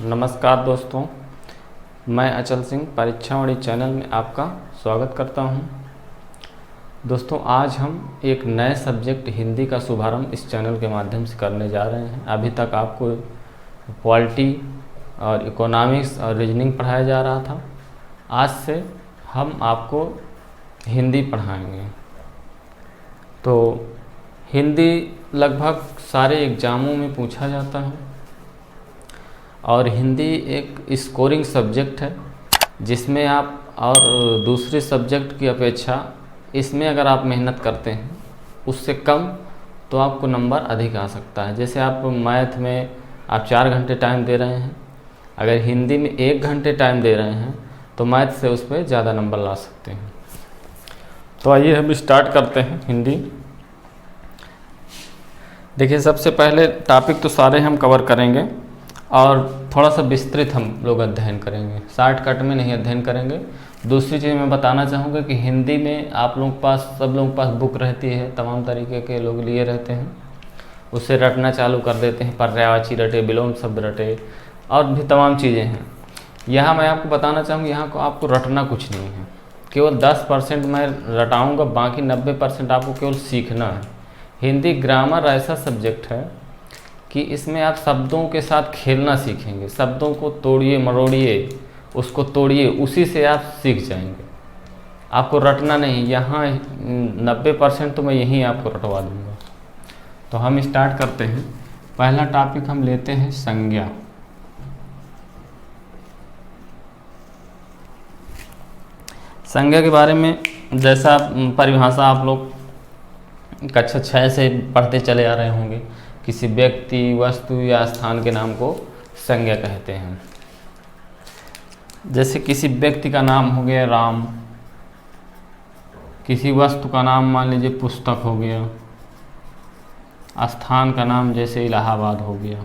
नमस्कार दोस्तों, मैं अचल सिंह परीक्षावाणी चैनल में आपका स्वागत करता हूं। दोस्तों, आज हम एक नए सब्जेक्ट हिंदी का शुभारंभ इस चैनल के माध्यम से करने जा रहे हैं। अभी तक आपको पॉलिटी और इकोनॉमिक्स और रीजनिंग पढ़ाया जा रहा था। आज से हम आपको हिंदी पढ़ाएंगे। तो हिंदी लगभग सारे एग्ज़ामों में पूछा जाता है और हिंदी एक स्कोरिंग सब्जेक्ट है, जिसमें आप और दूसरे सब्जेक्ट की अपेक्षा इसमें अगर आप मेहनत करते हैं उससे कम तो आपको नंबर अधिक आ सकता है। जैसे आप मैथ में आप 4 घंटे टाइम दे रहे हैं, अगर हिंदी में 1 घंटे टाइम दे रहे हैं तो मैथ से उस पर ज़्यादा नंबर ला सकते हैं। तो आइए हम स्टार्ट करते हैं हिंदी। देखिए, सबसे पहले टॉपिक तो सारे हम कवर करेंगे और थोड़ा सा विस्तृत हम लोग अध्ययन करेंगे, शॉर्टकट में नहीं अध्ययन करेंगे। दूसरी चीज़ मैं बताना चाहूँगा कि हिंदी में आप लोगों के पास सब लोगों के पास बुक रहती है, तमाम तरीके के लोग लिए रहते हैं, उससे रटना चालू कर देते हैं, पर्यायवाची रटे, विलोम शब्द रटे और भी तमाम चीज़ें हैं। यहाँ मैं आपको बताना चाहूँगा, यहाँ को आपको रटना कुछ नहीं है, केवल 10% मैं रटाऊँगा, बाकी 90% आपको केवल सीखना है। हिंदी ग्रामर ऐसा सब्जेक्ट है कि इसमें आप शब्दों के साथ खेलना सीखेंगे। शब्दों को तोड़िए मरोड़िए, उसको तोड़िए, उसी से आप सीख जाएंगे। आपको रटना नहीं, यहाँ 90% तो मैं यहीं आपको रटवा दूँगा। तो हम स्टार्ट करते हैं। पहला टॉपिक हम लेते हैं संज्ञा। संज्ञा के बारे में जैसा परिभाषा आप लोग कक्षा 6 से पढ़ते चले आ रहे होंगे, किसी व्यक्ति, वस्तु या स्थान के नाम को संज्ञा कहते हैं। जैसे किसी व्यक्ति का नाम हो गया राम, किसी वस्तु का नाम मान लीजिए पुस्तक हो गया, स्थान का नाम जैसे इलाहाबाद हो गया।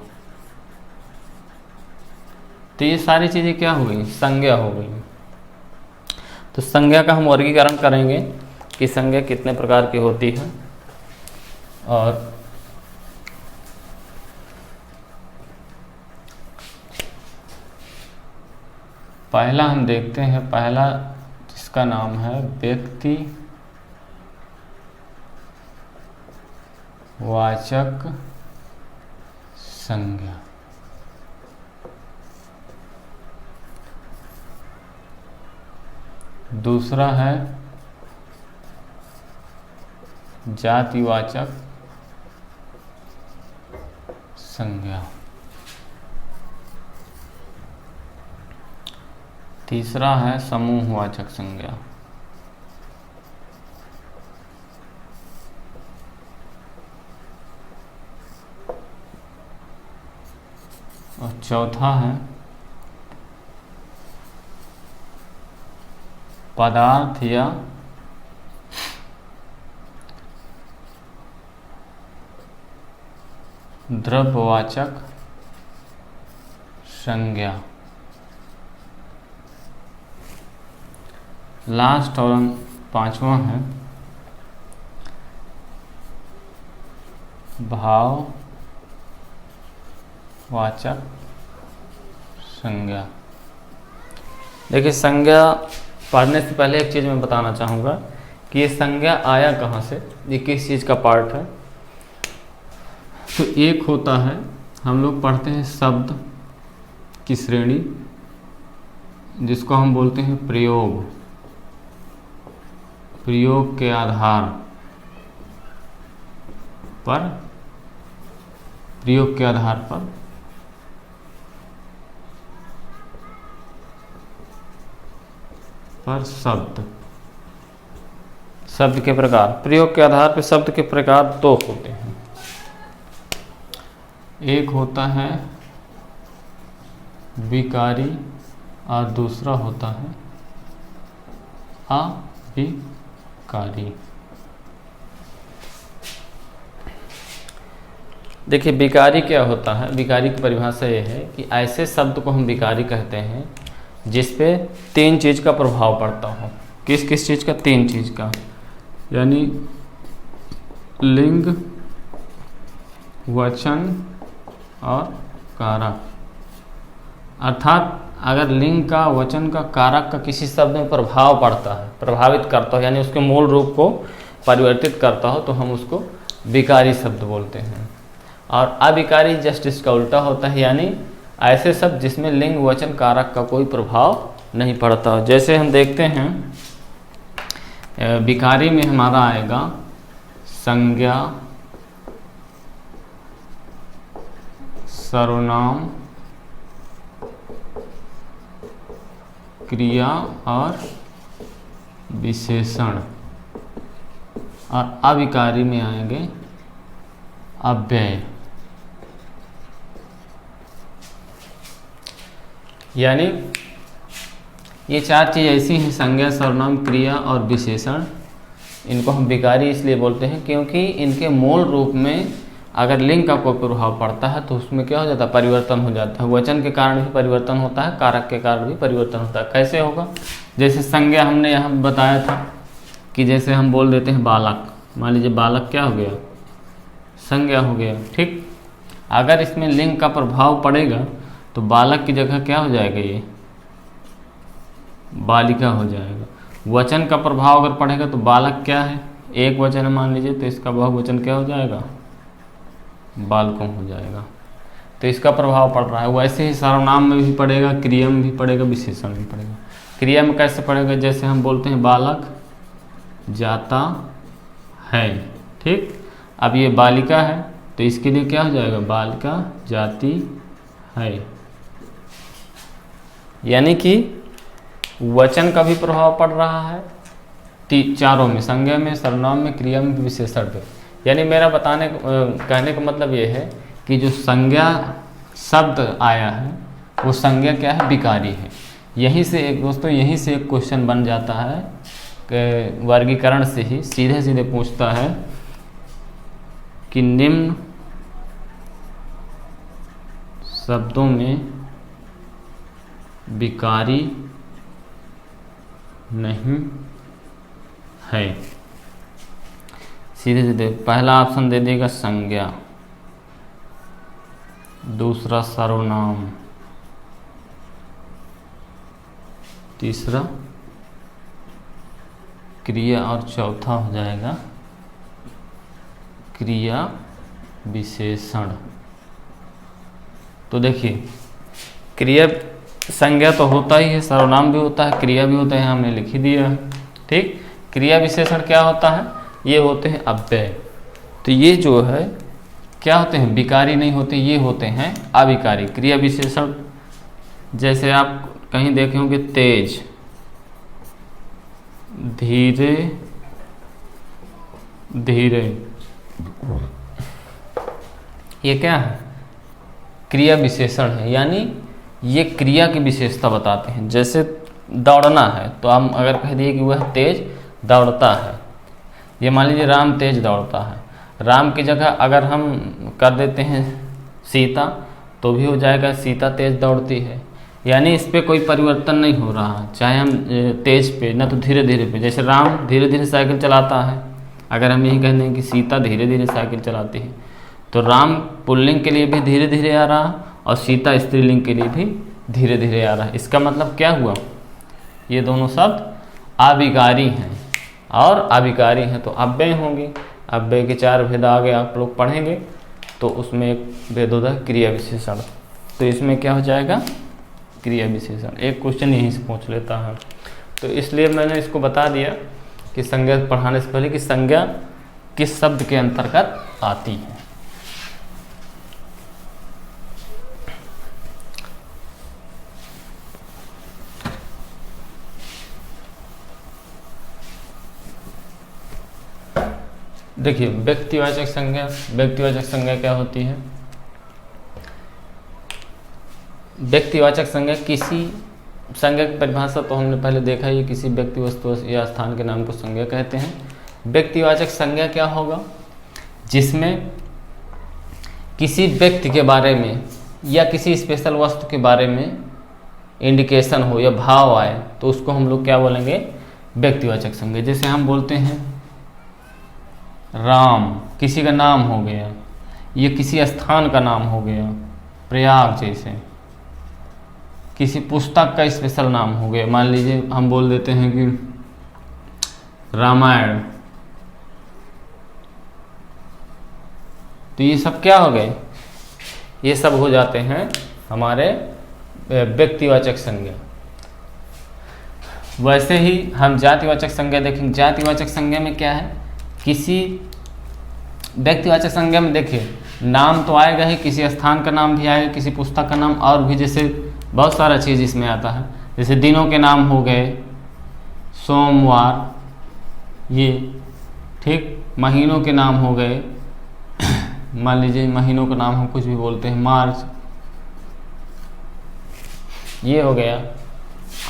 तो ये सारी चीज़ें क्या हो गई? संज्ञा हो गई। तो संज्ञा का हम वर्गीकरण करेंगे कि संज्ञा कितने प्रकार की होती है। और पहला हम देखते हैं, पहला जिसका नाम है व्यक्ति वाचक संज्ञा। दूसरा है जातिवाचक संज्ञा। तीसरा है समूहवाचक संज्ञा। और चौथा है पदार्थ या द्रव्यवाचक संज्ञा। लास्ट और पांचवा है भाववाचक संज्ञा। देखिए, संज्ञा पढ़ने से पहले एक चीज़ मैं बताना चाहूँगा कि ये संज्ञा आया कहाँ से, ये किस चीज़ का पार्ट है। तो एक होता है, हम लोग पढ़ते हैं शब्द की श्रेणी, जिसको हम बोलते हैं प्रयोग। प्रयोग के आधार पर, प्रयोग के आधार पर शब्द, शब्द के प्रकार। प्रयोग के आधार पर शब्द के प्रकार दो होते हैं। एक होता है विकारी और दूसरा होता है अविकारी। देखिए, विकारी क्या होता है? विकारी की परिभाषा ये है कि ऐसे शब्द को हम विकारी कहते हैं जिस पे 3 चीज़ का प्रभाव पड़ता हो। किस किस चीज़ का? 3 चीज़ का, यानी लिंग, वचन और कारक। अर्थात अगर लिंग का वचन का कारक का किसी शब्द में प्रभाव पड़ता है, प्रभावित करता हो, यानी उसके मूल रूप को परिवर्तित करता हो, तो हम उसको विकारी शब्द बोलते हैं। और अविकारी जस्ट इसका उल्टा होता है, यानी ऐसे शब्द जिसमें लिंग वचन कारक का कोई प्रभाव नहीं पड़ता। जैसे हम देखते हैं विकारी में हमारा आएगा संज्ञा, सर्वनाम, क्रिया और विशेषण। और अविकारी में आएंगे अव्यय। यानी ये चार चीज़ ऐसी हैं, संज्ञा, सर्वनाम, क्रिया और विशेषण। इनको हम विकारी इसलिए बोलते हैं क्योंकि इनके मूल रूप में अगर लिंग का कोई प्रभाव पड़ता है तो उसमें क्या हो जाता है, परिवर्तन हो जाता है। वचन के कारण भी परिवर्तन होता है, कारक के कारण भी परिवर्तन होता है। कैसे होगा? जैसे संज्ञा हमने यहाँ बताया था कि जैसे हम बोल देते हैं बालक, मान लीजिए बालक क्या हो गया, संज्ञा हो गया। ठीक, अगर इसमें लिंग का प्रभाव पड़ेगा तो बालक की जगह क्या हो जाएगा, ये बालिका हो जाएगा। वचन का प्रभाव अगर पड़ेगा तो बालक क्या है, एक वचन है मान लीजिए, तो इसका बहुवचन क्या हो जाएगा, बालकों हो जाएगा। तो इसका प्रभाव पड़ रहा है। वैसे ही सर्वनाम में भी पड़ेगा, क्रिया में भी पड़ेगा, विशेषण में पड़ेगा। क्रिया में कैसे पड़ेगा, जैसे हम बोलते हैं बालक जाता है। ठीक, अब ये बालिका है तो इसके लिए क्या हो जाएगा, बालिका जाती है। यानी कि वचन का भी प्रभाव पड़ रहा है चारों में, संज्ञा में, सर्वनाम में, क्रिया में, विशेषण पे। यानी मेरा कहने का मतलब ये है कि जो संज्ञा शब्द आया है वो संज्ञा क्या है, विकारी है। यहीं से एक दोस्तों, यहीं से एक क्वेश्चन बन जाता है कि वर्गीकरण से ही सीधे सीधे पूछता है कि निम्न शब्दों में विकारी नहीं है। सीधे सीधे पहला ऑप्शन दे देगा संज्ञा, दूसरा सर्वनाम, तीसरा क्रिया और चौथा हो जाएगा क्रिया विशेषण। तो देखिए, क्रिया संज्ञा तो होता ही है, सर्वनाम भी होता है, क्रिया भी होता है, हमने लिख ही दिया है। ठीक, क्रिया विशेषण क्या होता है, ये होते हैं अव्यय। तो ये जो है क्या होते हैं, विकारी नहीं होते, ये होते हैं अविकारी। क्रिया विशेषण जैसे आप कहीं देखे होंगे, तेज, धीरे धीरे, ये क्या है, क्रिया विशेषण है। यानी ये क्रिया की विशेषता बताते हैं। जैसे दौड़ना है तो हम अगर कह दिए कि वह तेज दौड़ता है, ये मान लीजिए राम तेज दौड़ता है। राम की जगह अगर हम कर देते हैं सीता तो भी हो जाएगा सीता तेज दौड़ती है। यानी इस पर कोई परिवर्तन नहीं हो रहा, चाहे हम तेज पे ना तो धीरे धीरे पे। जैसे राम धीरे धीरे साइकिल चलाता है, अगर हम यही कहते हैं कि सीता धीरे धीरे साइकिल चलाती है तो राम पुल्लिंग के लिए भी धीरे धीरे आ रहा और सीता स्त्रीलिंग के लिए भी धीरे धीरे आ रहा है। इसका मतलब क्या हुआ, ये दोनों शब्द अविकारी हैं और अविकारी हैं तो अव्यय होंगे। अव्यय के चार भेद आगे आप लोग पढ़ेंगे तो उसमें एक भेद होता है क्रिया विशेषण। तो इसमें क्या हो जाएगा, क्रिया विशेषण। एक क्वेश्चन यहीं से पूछ लेता है, तो इसलिए मैंने इसको बता दिया कि संज्ञा पढ़ाने से पहले कि संज्ञा किस शब्द के अंतर्गत आती है। देखिए, व्यक्तिवाचक संज्ञा, व्यक्तिवाचक संज्ञा क्या होती है। व्यक्तिवाचक संज्ञा, किसी संज्ञा की परिभाषा तो हमने पहले देखा ही, किसी व्यक्ति, वस्तु या स्थान के नाम को संज्ञा कहते हैं। व्यक्तिवाचक संज्ञा क्या होगा, जिसमें किसी व्यक्ति के बारे में या किसी स्पेशल वस्तु के बारे में इंडिकेशन हो या भाव आए तो उसको हम लोग क्या बोलेंगे, व्यक्तिवाचक संज्ञा। जैसे हम बोलते हैं राम, किसी का नाम हो गया, ये किसी स्थान का नाम हो गया, प्रयाग जैसे। किसी पुस्तक का स्पेशल नाम हो गया, मान लीजिए हम बोल देते हैं कि रामायण, तो ये सब क्या हो गए, ये सब हो जाते हैं हमारे व्यक्तिवाचक संज्ञा। वैसे ही हम जातिवाचक संज्ञा देखेंगे। जातिवाचक संज्ञा में क्या है, किसी व्यक्तिवाचक संज्ञा में देखिए नाम तो आएगा ही, किसी स्थान का नाम भी आएगा, किसी पुस्तक का नाम, और भी जैसे बहुत सारा चीज़ इसमें आता है। जैसे दिनों के नाम हो गए, सोमवार, ये ठीक, महीनों के नाम हो गए, मान लीजिए महीनों का नाम हम कुछ भी बोलते हैं, मार्च, ये हो गया।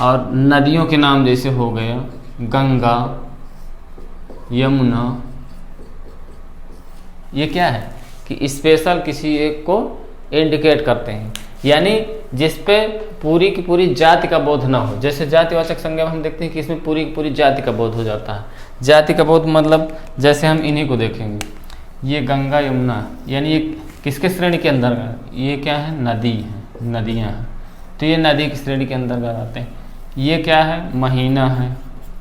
और नदियों के नाम जैसे हो गया गंगा, यमुना, ये क्या है कि स्पेशल किसी एक को इंडिकेट करते हैं, यानी जिस पे पूरी की पूरी जाति का बोध ना हो। जैसे जातिवाचक संज्ञा में हम देखते हैं कि इसमें पूरी की पूरी जाति का बोध हो जाता है। जाति का बोध मतलब जैसे हम इन्हीं को देखेंगे, ये गंगा यमुना, यानी ये किसके श्रेणी के अंदर है, ये क्या है, नदी है, नदियाँ हैं, तो ये नदी की श्रेणी के अंतर्गत आते हैं। ये क्या है, महीना है,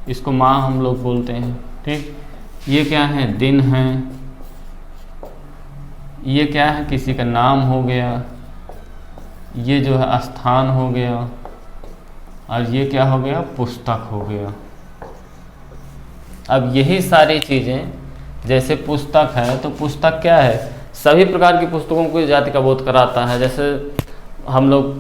इसको माह हम लोग बोलते हैं, ठीक। ये क्या है, दिन है। ये क्या है, किसी का नाम हो गया। ये जो है स्थान हो गया। और ये क्या हो गया, पुस्तक हो गया। अब यही सारी चीज़ें, जैसे पुस्तक है तो पुस्तक क्या है, सभी प्रकार की पुस्तकों को जाति का बोध कराता है। जैसे हम लोग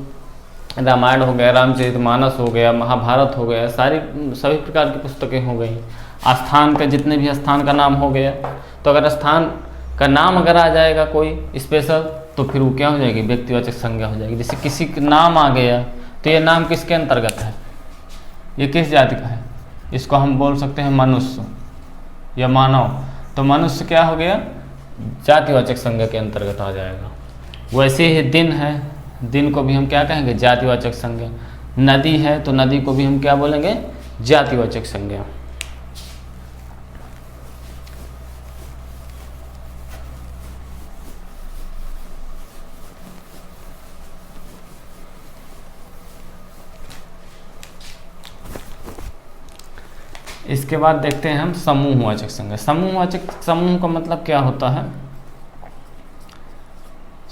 रामायण हो गया, रामचरितमानस हो गया, महाभारत हो गया, सभी प्रकार की पुस्तकें हो गई। स्थान का, जितने भी स्थान का नाम हो गया, तो अगर स्थान का नाम अगर आ जाएगा कोई स्पेशल, तो फिर वो क्या हो जाएगी, व्यक्तिवाचक संज्ञा हो जाएगी। जैसे किसी का नाम आ गया, तो ये नाम किसके अंतर्गत है, ये किस जाति का है, इसको हम बोल सकते हैं मनुष्य या मानव। तो मनुष्य क्या हो गया, जातिवाचक संज्ञा के अंतर्गत आ जाएगा। वैसे ही दिन है, दिन को भी हम क्या कहेंगे, जातिवाचक संज्ञा। नदी है तो नदी को भी हम क्या बोलेंगे, जातिवाचक संज्ञा। इसके बाद देखते हैं हम समूहवाचक संज्ञा। समूह का मतलब क्या होता है,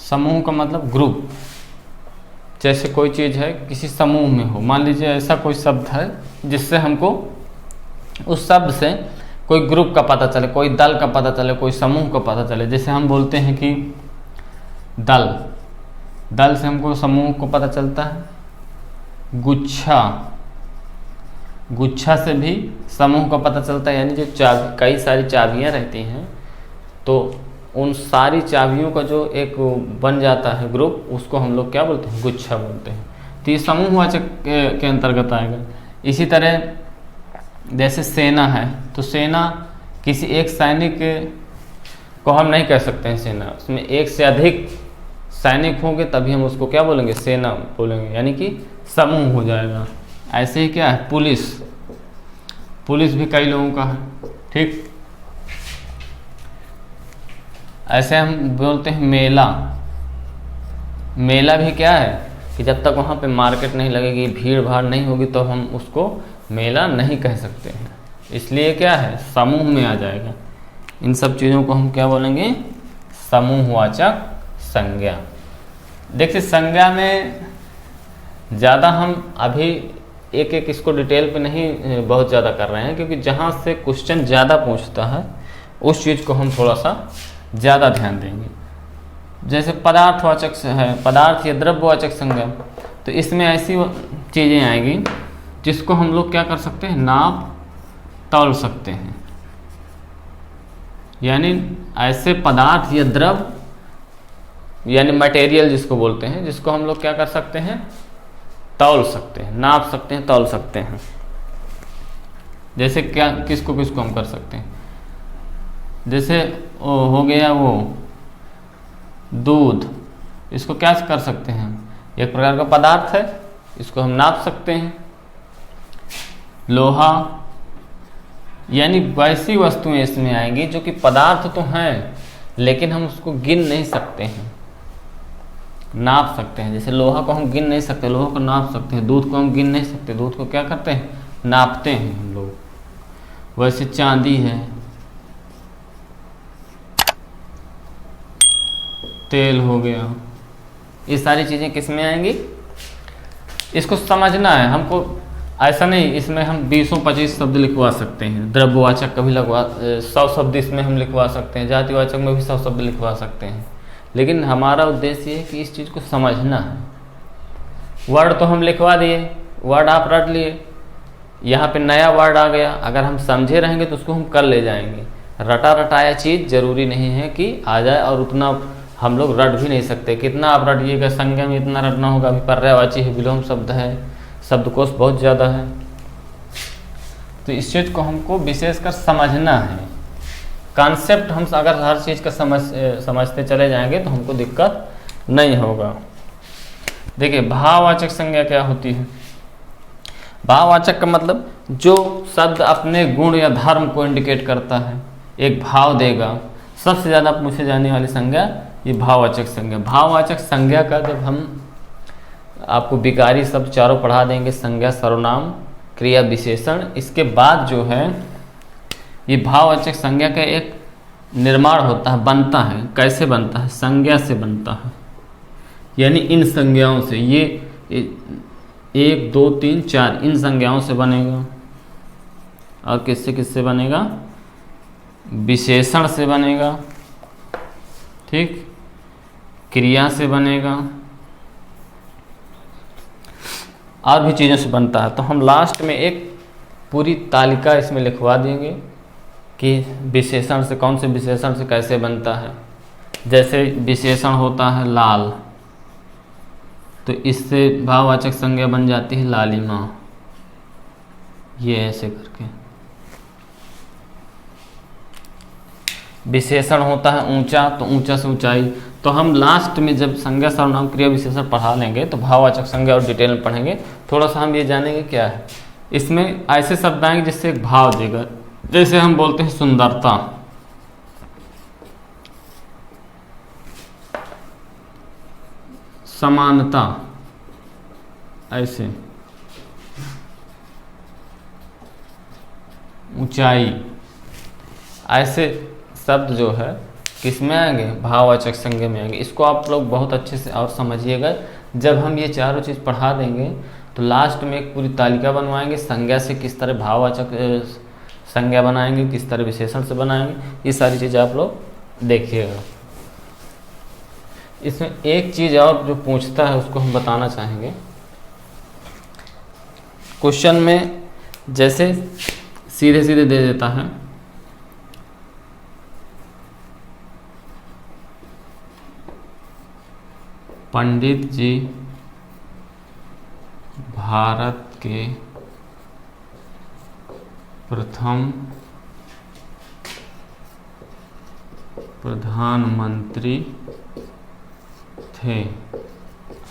समूह का मतलब ग्रुप। जैसे कोई चीज़ है किसी समूह में हो, मान लीजिए ऐसा कोई शब्द है जिससे हमको उस शब्द से कोई ग्रुप का पता चले, कोई दल का पता चले, कोई समूह का पता चले। जैसे हम बोलते हैं कि दल, दल से हमको समूह को पता चलता है। गुच्छा, गुच्छा से भी समूह का पता चलता है, यानी जो चाबी, कई सारी चाबियाँ रहती हैं, तो उन सारी चाबियों का जो एक बन जाता है ग्रुप, उसको हम लोग क्या बोलते हैं, गुच्छा बोलते हैं। तो ये समूहवाचक के अंतर्गत आएगा। इसी तरह जैसे सेना है, तो सेना किसी एक सैनिक को हम नहीं कह सकते हैं सेना, उसमें एक से अधिक सैनिक होंगे तभी हम उसको क्या बोलेंगे, सेना बोलेंगे, यानी कि समूह हो जाएगा। ऐसे ही क्या है, पुलिस, पुलिस भी कई लोगों का है, ठीक। ऐसे हम बोलते हैं मेला, मेला भी क्या है कि जब तक वहाँ पे मार्केट नहीं लगेगी, भीड़ भाड़ नहीं होगी, तो हम उसको मेला नहीं कह सकते हैं। इसलिए क्या है, समूह में आ जाएगा। इन सब चीज़ों को हम क्या बोलेंगे, समूहवाचक संज्ञा। देखिए संज्ञा में ज़्यादा हम अभी एक एक इसको डिटेल पे नहीं बहुत ज़्यादा कर रहे हैं, क्योंकि जहाँ से क्वेश्चन ज़्यादा पूछता है उस चीज़ को हम थोड़ा सा ज़्यादा ध्यान देंगे। जैसे पदार्थवाचक है, पदार्थ या द्रव्यवाचक संज्ञा, तो इसमें ऐसी चीज़ें आएंगी जिसको हम लोग क्या कर सकते हैं, नाप तौल सकते हैं। यानी ऐसे पदार्थ या द्रव्य यानी मटेरियल जिसको बोलते हैं, जिसको हम लोग क्या कर सकते हैं, तौल सकते हैं, नाप सकते हैं, तौल सकते हैं। जैसे क्या, किसको किसको हम कर सकते हैं, जैसे हो गया वो दूध, इसको क्या कर सकते हैं, एक प्रकार का पदार्थ है, इसको हम नाप सकते हैं। लोहा, यानी वैसी वस्तुएं इसमें आएंगी जो कि पदार्थ तो हैं लेकिन हम उसको गिन नहीं सकते हैं, नाप सकते हैं। जैसे लोहा को हम गिन नहीं सकते, लोहा को नाप सकते हैं। दूध को हम गिन नहीं सकते, दूध को क्या करते हैं, नापते हैं हम लोग। वैसे चांदी है, तेल हो गया, ये सारी चीज़ें किस में आएंगी, इसको समझना है हमको। ऐसा नहीं इसमें हम 20-25 शब्द लिखवा सकते हैं, द्रव्यवाचक कभी लगवा 100 शब्द इसमें हम लिखवा सकते हैं, जातिवाचक में भी 100 शब्द लिखवा सकते हैं। लेकिन हमारा उद्देश्य ये है कि इस चीज़ को समझना है। वर्ड तो हम लिखवा दिए, वर्ड आप रट लिए, यहाँ पे नया वर्ड आ गया, अगर हम समझे रहेंगे तो उसको हम कर ले जाएंगे। रटा रटाया चीज़ जरूरी नहीं है कि आ जाए, और उतना हम लोग रट भी नहीं सकते। कितना आप रटिएगा, संज्ञा में इतना रटना होगा। अभी पर्यायवाची है, विलोम शब्द है, शब्दकोश बहुत ज़्यादा है। तो इस चीज़ को हमको विशेषकर समझना है। कॉन्सेप्ट हम अगर हर चीज़ का समझते चले जाएंगे तो हमको दिक्कत नहीं होगा। देखिए भाववाचक संज्ञा क्या होती है। भाववाचक का मतलब जो शब्द अपने गुण या धर्म को इंडिकेट करता है, एक भाव देगा। सबसे ज़्यादा पूछे जाने वाली संज्ञा ये भाववाचक संज्ञा। भाववाचक संज्ञा का जब हम आपको विकारी शब्द चारों पढ़ा देंगे, संज्ञा, सर्वनाम, क्रिया, विशेषण, इसके बाद जो है ये भाववाचक संज्ञा का एक निर्माण होता है, बनता है। कैसे बनता है, संज्ञा से बनता है, यानी इन संज्ञाओं से। ये 1 2 3 4 इन संज्ञाओं से बनेगा। और किससे किससे बनेगा, विशेषण से बनेगा, ठीक, क्रिया से बनेगा, और भी चीज़ों से बनता है। तो हम लास्ट में एक पूरी तालिका इसमें लिखवा देंगे कि विशेषण से, कौन से विशेषण से कैसे बनता है। जैसे विशेषण होता है लाल, तो इससे भाववाचक संज्ञा बन जाती है लालिमा, ये ऐसे करके। विशेषण होता है ऊंचा, तो ऊंचा से ऊंचाई। तो हम लास्ट में जब संज्ञा, सर्वनाम, क्रिया, विशेषण पढ़ा लेंगे तो भाववाचक संज्ञा और डिटेल में पढ़ेंगे। थोड़ा सा हम ये जानेंगे क्या है इसमें। ऐसे शब्द आएंगे जिससे एक भाव देगा। जैसे हम बोलते हैं सुंदरता, समानता, ऐसे ऊंचाई, ऐसे शब्द जो है किस में आएंगे, भाववाचक संज्ञा में आएंगे। इसको आप लोग बहुत अच्छे से और समझिएगा। जब हम ये चारों चीज़ पढ़ा देंगे तो लास्ट में एक पूरी तालिका बनवाएंगे, संज्ञा से किस तरह भाववाचक संज्ञा बनाएंगे, किस तरह विशेषण से बनाएंगे, ये सारी चीज़ आप लोग देखिएगा। इसमें एक चीज़ और जो पूछता है उसको हम बताना चाहेंगे। क्वेश्चन में जैसे सीधे सीधे दे देता है, पंडित जी भारत के प्रथम प्रधानमंत्री थे,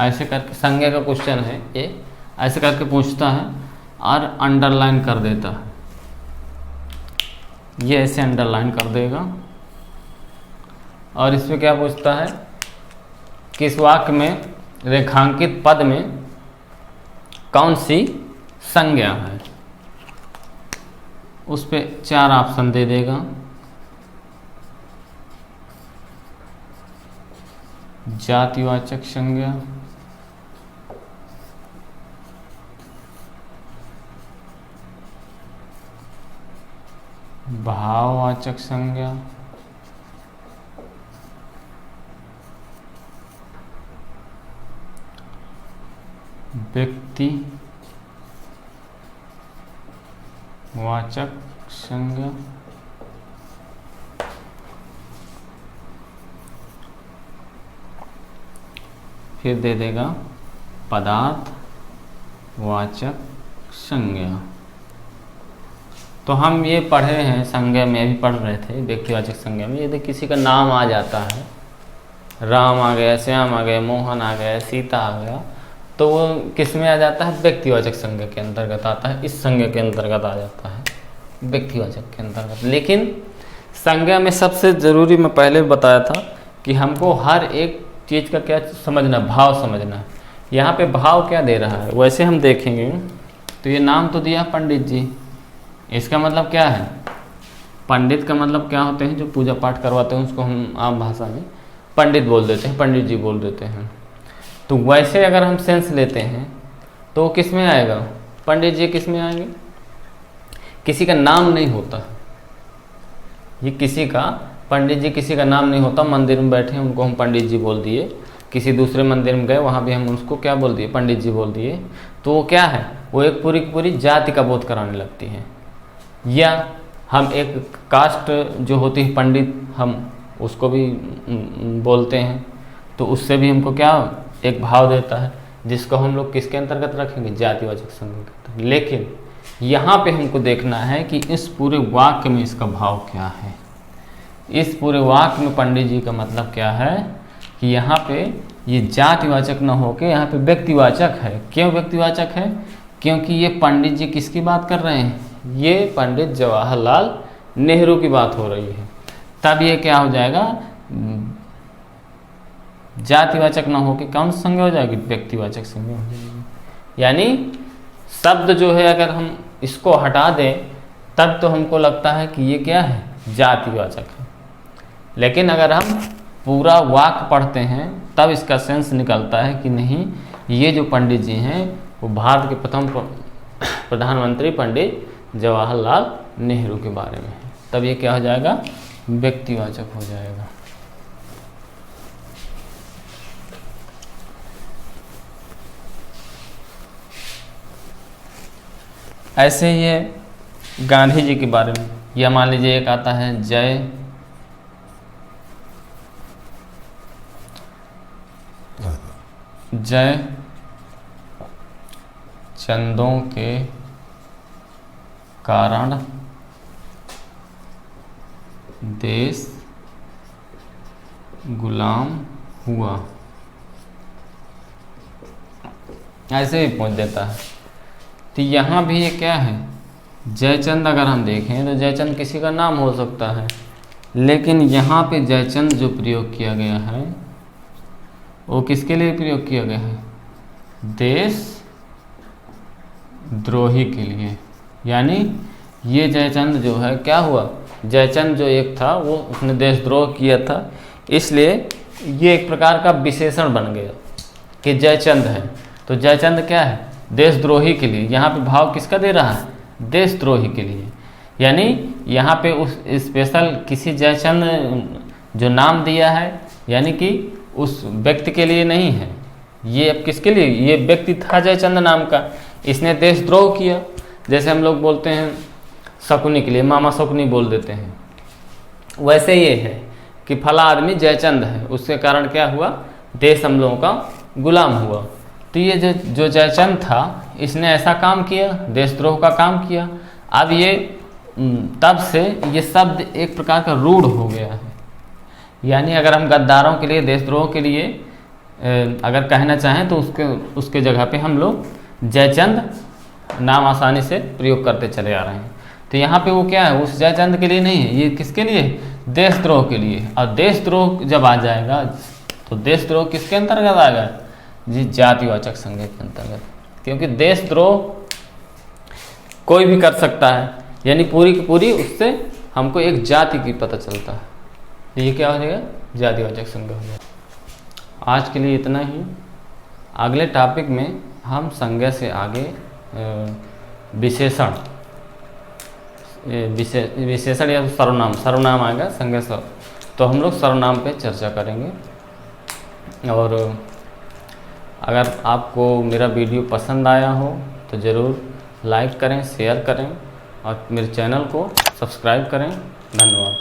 ऐसे करके संज्ञा का क्वेश्चन है ये। ऐसे करके पूछता है और अंडरलाइन कर देता है, ये ऐसे अंडरलाइन कर देगा। और इसमें क्या पूछता है, किस वाक्य में रेखांकित पद में कौन सी संज्ञा है, उस पे 4 ऑप्शन दे देगा। जातिवाचक संज्ञा, भाववाचक संज्ञा, व्यक्ति वाचक संज्ञा, फिर दे देगा पदार्थ वाचक संज्ञा। तो हम ये पढ़े हैं, संज्ञा में भी पढ़ रहे थे, व्यक्तिवाचक संज्ञा में। यदि किसी का नाम आ जाता है, राम आ गया, श्याम आ गया, मोहन आ गया, सीता आ गया, तो वो किस में आ जाता है, व्यक्तिवाचक संज्ञा के अंतर्गत आता है। इस संज्ञा के अंतर्गत आ जाता है, व्यक्तिवाचक के अंतर्गत। लेकिन संज्ञा में सबसे ज़रूरी, मैं पहले बताया था कि हमको हर एक चीज़ का क्या समझना, भाव समझना है। यहाँ पे भाव क्या दे रहा है, वैसे हम देखेंगे तो ये नाम तो दिया पंडित जी, इसका मतलब क्या है, पंडित का मतलब क्या होते हैं, जो पूजा पाठ करवाते हैं उसको हम आम भाषा में पंडित बोल देते हैं, पंडित जी बोल देते हैं। तो वैसे अगर हम सेंस लेते हैं तो किस में आएगा, पंडित जी किस में आएंगे, किसी का नाम नहीं होता, ये किसी का, पंडित जी किसी का नाम नहीं होता, मंदिर में बैठे हैं उनको हम पंडित जी बोल दिए, किसी दूसरे मंदिर में गए वहाँ भी हम उसको क्या बोल दिए, पंडित जी बोल दिए, तो वो क्या है, वो एक पूरी की पूरी जाति का बोध कराने लगती है। या हम एक कास्ट जो होती है पंडित, हम उसको भी बोलते हैं, तो उससे भी हमको क्या एक भाव देता है, जिसको हम लोग किसके अंतर्गत रखेंगे, जातिवाचक संज्ञा के अंतर्गत। लेकिन यहाँ पे हमको देखना है कि इस पूरे वाक्य में इसका भाव क्या है, इस पूरे वाक्य में पंडित जी का मतलब क्या है, कि यहाँ पे ये जातिवाचक न होके यहाँ पे व्यक्तिवाचक है। क्यों व्यक्तिवाचक है, क्योंकि ये पंडित जी किसकी बात कर रहे हैं, ये पंडित जवाहरलाल नेहरू की बात हो रही है। तब ये क्या हो जाएगा, जातिवाचक न होके कौन सी संज्ञा हो जाएगी, व्यक्तिवाचक संज्ञा हो जाएगी। यानी शब्द जो है अगर हम इसको हटा दें तब तो हमको लगता है कि ये क्या है, जातिवाचक है। लेकिन अगर हम पूरा वाक्य पढ़ते हैं तब इसका सेंस निकलता है कि नहीं, ये जो पंडित जी हैं वो भारत के प्रथम प्रधानमंत्री पंडित जवाहरलाल नेहरू के बारे में है। तब ये क्या हो जाएगा, व्यक्तिवाचक हो जाएगा। ऐसे ही है गांधी जी के बारे में, या मान लीजिए एक आता है जय चंदों के कारण देश गुलाम हुआ, ऐसे ही पहुंच देता है। तो यहाँ भी ये क्या है, जयचंद अगर हम देखें तो जयचंद किसी का नाम हो सकता है, लेकिन यहाँ पे जयचंद जो प्रयोग किया गया है वो किसके लिए प्रयोग किया गया है, देश द्रोही के लिए। यानी ये जयचंद जो है क्या हुआ, जयचंद जो एक था वो उसने देशद्रोह किया था, इसलिए ये एक प्रकार का विशेषण बन गया कि जयचंद है। तो जयचंद क्या है, देशद्रोही के लिए। यहाँ पे भाव किसका दे रहा है, देशद्रोही के लिए। यानी यहाँ पे उस स्पेशल किसी जयचंद जो नाम दिया है, यानी कि उस व्यक्ति के लिए नहीं है, ये अब किसके लिए, ये व्यक्ति था जयचंद नाम का, इसने देशद्रोह किया। जैसे हम लोग बोलते हैं शकुनी के लिए मामा शकुनी बोल देते हैं, वैसे ये है कि फला आदमी जयचंद है, उसके कारण क्या हुआ, देश हम लोगों का गुलाम हुआ। तो ये जो जयचंद था इसने ऐसा काम किया, देशद्रोह का काम किया। अब ये तब से ये शब्द एक प्रकार का रूढ़ हो गया है। यानी अगर हम गद्दारों के लिए, देशद्रोह के लिए अगर कहना चाहें तो उसके जगह पे हम लोग जयचंद नाम आसानी से प्रयोग करते चले आ रहे हैं। तो यहाँ पे वो क्या है, उस जयचंद के लिए नहीं है, ये किसके लिए, देशद्रोह के लिए। और देशद्रोह जब आ जाएगा तो देशद्रोह किसके अंतर्गत आएगा जी, जातिवाचक संज्ञा के अंतर्गत। क्योंकि देशद्रोह कोई भी कर सकता है, यानी पूरी की पूरी उससे हमको एक जाति की पता चलता है, तो ये क्या हो जाएगा, जातिवाचक संज्ञा हो जाएगा। आज के लिए इतना ही। अगले टॉपिक में हम संज्ञा से आगे विशेषण या सर्वनाम आएगा, संज्ञा सर्व, तो हम लोग सर्वनाम पे चर्चा करेंगे। और अगर आपको मेरा वीडियो पसंद आया हो तो ज़रूर लाइक करें, शेयर करें और मेरे चैनल को सब्सक्राइब करें। धन्यवाद।